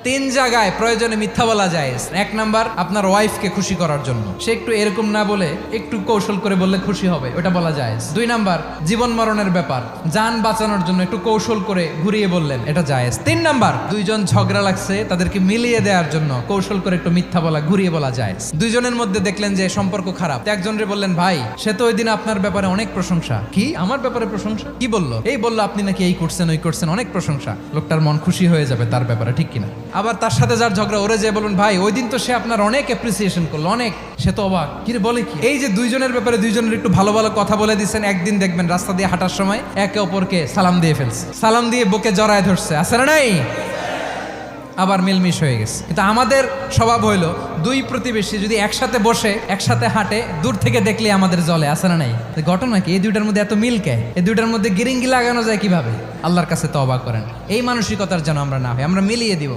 তিন জায়গায় প্রয়োজনে মিথ্যা বলা যায়। এক নাম্বার, আপনার ওয়াইফকে খুশি করার জন্য, সে একটু এরকম না বলে একটু কৌশল করে বললে খুশি হবে, ওটা বলা যায়। দুই নাম্বার, জীবন মরণের ব্যাপার, যান বাঁচানোর জন্য একটু কৌশল করে ঘুরিয়ে বললেন, এটা জায়েজ। তিন নাম্বার, দুইজন ঝগড়া লাগছে তাদেরকে মিলিয়ে দেওয়ার জন্য কৌশল করে একটু মিথ্যা বলা, ঘুরিয়ে বলা যায়। দুইজনের মধ্যে দেখলেন যে সম্পর্ক খারাপ, একজনরে বললেন, ভাই সে তো ওই দিন আপনার ব্যাপারে অনেক প্রশংসা। কি আমার ব্যাপারে প্রশংসা? কি বললো? এই বললো আপনি নাকি এই করছেন ওই করছেন, অনেক প্রশংসা। লোকটার মন খুশি হয়ে যাবে তার ব্যাপারে, ঠিক কিনা? আবার তার সাথে যার ঝগড়া, ওরে যে বলুন, ভাই ওই দিন তো সে আপনার অনেক অ্যাপ্রিসিয়েশন করলো, অনেক, সে তো অবাক, কি রে বলে কি? এই যে দুইজনের ব্যাপারে দুইজনের একটু ভালো ভালো কথা বলে দিচ্ছেন, একদিন দেখবেন রাস্তা দিয়ে হাঁটার সময় একে অপরকে সালাম দিয়ে ফেলছে, সালাম দিয়ে বুকে জড়ায় ধরছে, আছে না নাই? আবার মিলমিশ হয়ে গেছে। কিন্তু আমাদের স্বভাব হইলো, দুই প্রতিবেশী যদি একসাথে বসে একসাথে হাঁটে, দূর থেকে দেখলে আমাদের জলে, আছে না নাই? ঘটনা কি? এই দুইটার মধ্যে এত মিল কে? এই দুইটার মধ্যে গিরিঙ্গি লাগানো যায় কিভাবে? আল্লাহর কাছে তওবা করেন, এই মানসিকতার যেন আমরা না হয়, আমরা মিলিয়ে দিব।